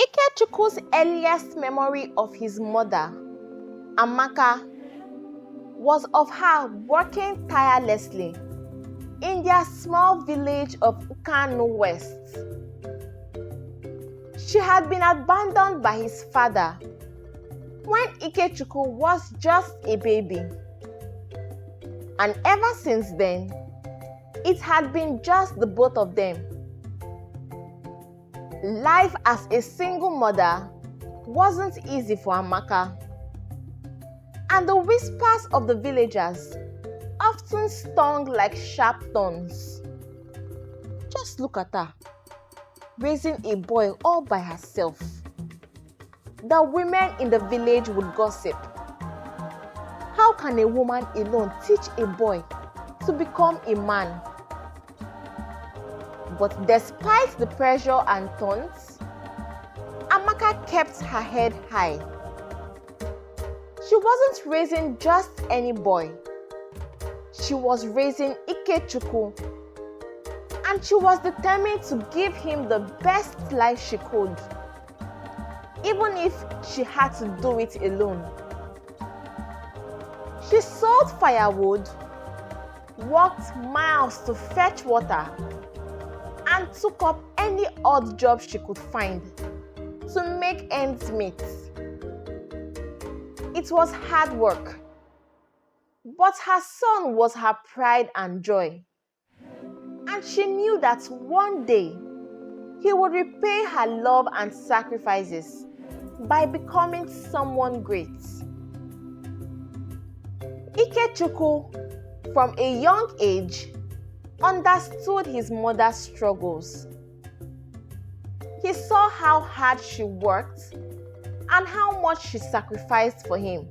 Ikechukwu's earliest memory of his mother, Amaka, was of her working tirelessly in their small village of Ukan West. She had been abandoned by his father when Ikechukwu was just a baby. And ever since then, it had been just the both of them. Life as a single mother wasn't easy for Amaka, and the whispers of the villagers often stung like sharp thorns. Just look at her, raising a boy all by herself. The women in the village would gossip. How can a woman alone teach a boy to become a man? But despite the pressure and taunts, Amaka kept her head high. She wasn't raising just any boy. She was raising Ikechukwu, and she was determined to give him the best life she could, even if she had to do it alone. She sold firewood, walked miles to fetch water, and took up any odd job she could find to make ends meet. It was hard work, but her son was her pride and joy, and she knew that one day he would repay her love and sacrifices by becoming someone great. Ikechukwu, from a young age, understood his mother's struggles. He saw how hard she worked and how much she sacrificed for him.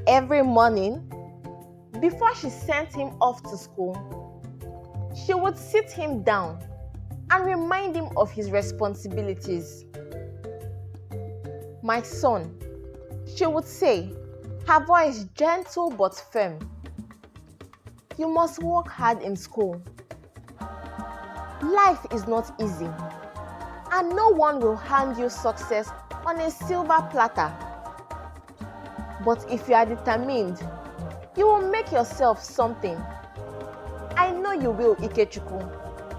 Every morning, before she sent him off to school, she would sit him down and remind him of his responsibilities. "My son," she would say, her voice gentle but firm, "you must work hard in school. Life is not easy, and no one will hand you success on a silver platter. But if you are determined, you will make yourself something. I know you will, Ikechukwu,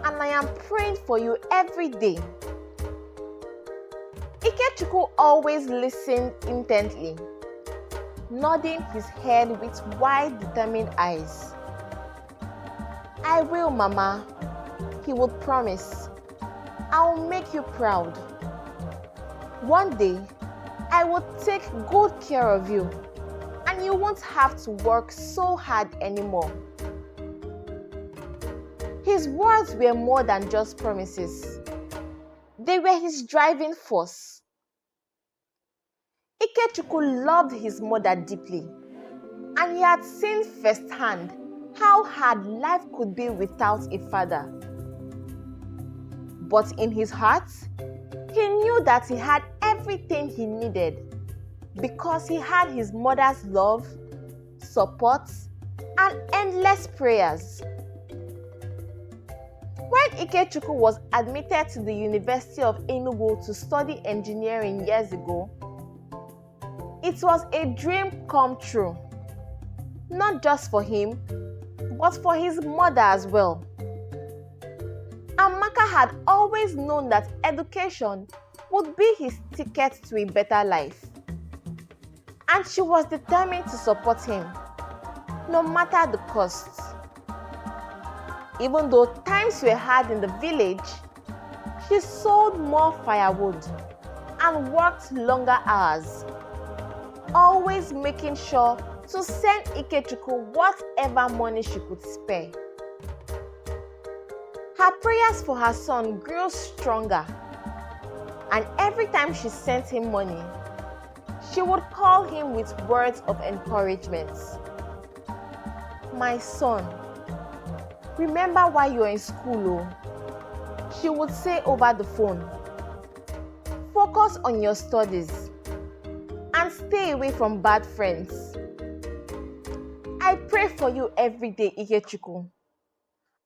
and I am praying for you every day." Ikechukwu always listened intently, nodding his head with wide, determined eyes. "I will, Mama," he would promise. "I will make you proud. One day, I will take good care of you, and you won't have to work so hard anymore." His words were more than just promises. They were his driving force. Ikechukwu loved his mother deeply, and he had seen firsthand how hard life could be without a father. But in his heart, he knew that he had everything he needed because he had his mother's love, support, and endless prayers. When Ikechukwu was admitted to the University of Enugu to study engineering years ago, it was a dream come true, not just for him, but for his mother as well. Amaka had always known that education would be his ticket to a better life, and she was determined to support him, no matter the cost. Even though times were hard in the village, she sold more firewood and worked longer hours, always making sure to send Ikechukwu whatever money she could spare. Her prayers for her son grew stronger, and every time she sent him money, she would call him with words of encouragement. "My son, remember why you are in school," she would say over the phone. "Focus on your studies and stay away from bad friends. I pray for you every day, Ikechukwu,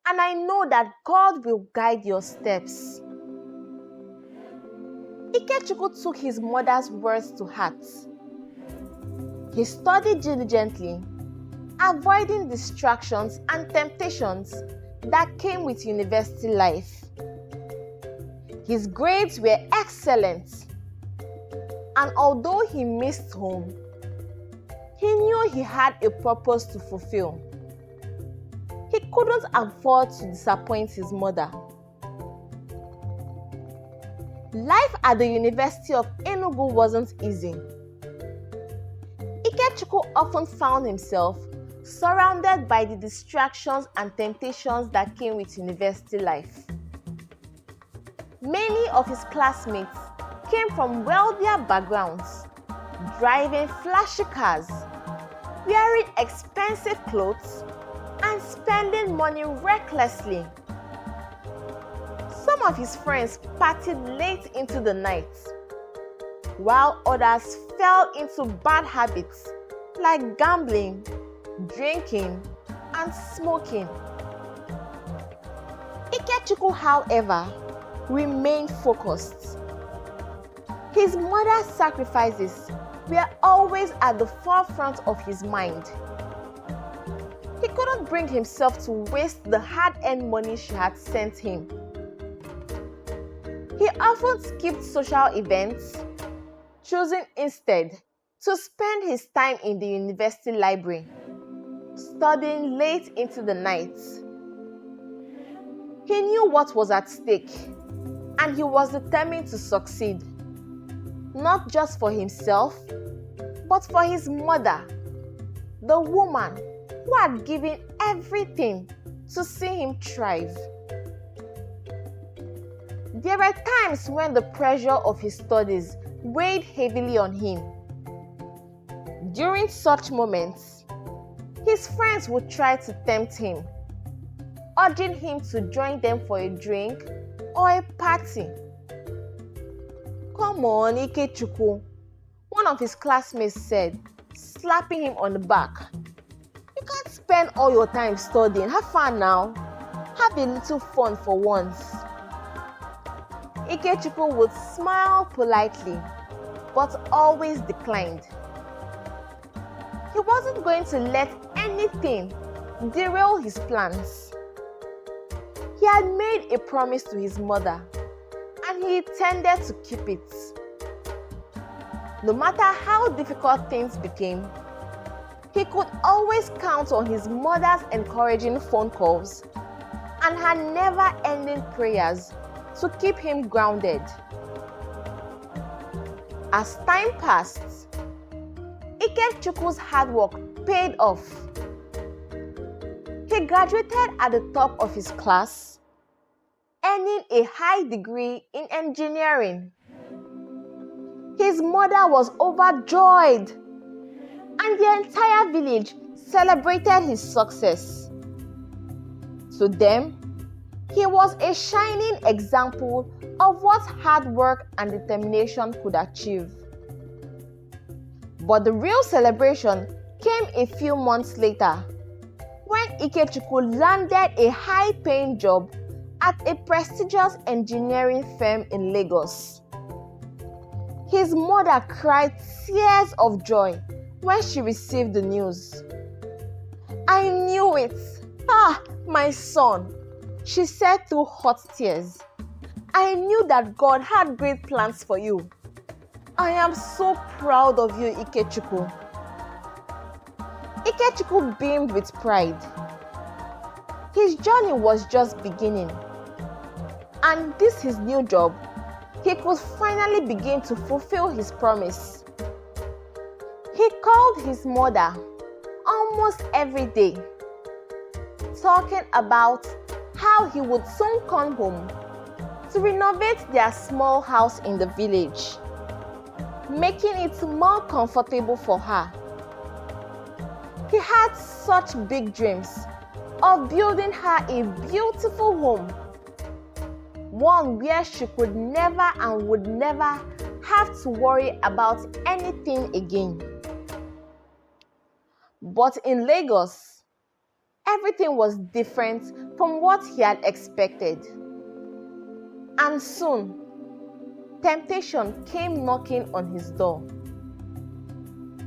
and I know that God will guide your steps." Ikechukwu took his mother's words to heart. He studied diligently, avoiding distractions and temptations that came with university life. His grades were excellent, and although he missed home, he knew he had a purpose to fulfill. He couldn't afford to disappoint his mother. Life at the University of Enugu wasn't easy. Ikechukwu often found himself surrounded by the distractions and temptations that came with university life. Many of his classmates came from wealthier backgrounds, driving flashy cars, wearing expensive clothes, and spending money recklessly. Some of his friends partied late into the night, while others fell into bad habits like gambling, drinking, and smoking. Ikechukwu, however, remained focused. His mother's sacrifices were always at the forefront of his mind. He couldn't bring himself to waste the hard-earned money she had sent him. He often skipped social events, choosing instead to spend his time in the university library, studying late into the night. He knew what was at stake, and he was determined to succeed, not just for himself, but for his mother, the woman who had given everything to see him thrive. There were times when the pressure of his studies weighed heavily on him. During such moments, his friends would try to tempt him, urging him to join them for a drink or a party. "Come on, Ikechukwu," one of his classmates said, slapping him on the back. "You can't spend all your time studying. Have fun now. Have a little fun for once." Ikechukwu would smile politely, but always declined. He wasn't going to let anything derail his plans. He had made a promise to his mother, and he intended to keep it. No matter how difficult things became, he could always count on his mother's encouraging phone calls and her never-ending prayers to keep him grounded. As time passed, Ikechukwu's hard work paid off. He graduated at the top of his class, earning a high degree in engineering. His mother was overjoyed, and the entire village celebrated his success. To them, he was a shining example of what hard work and determination could achieve. But the real celebration came a few months later, when Ikechukwu landed a high-paying job at a prestigious engineering firm in Lagos. His mother cried tears of joy when she received the news. "I knew it. My son," she said through hot tears. "I knew that God had great plans for you. I am so proud of you, Ikechukwu." Ikechukwu beamed with pride. His journey was just beginning, and this his new job, he could finally begin to fulfill his promise. He called his mother almost every day, talking about how he would soon come home to renovate their small house in the village, making it more comfortable for her. He had such big dreams of building her a beautiful home, one where she could never and would never have to worry about anything again. But in Lagos, everything was different from what he had expected. And soon, temptation came knocking on his door.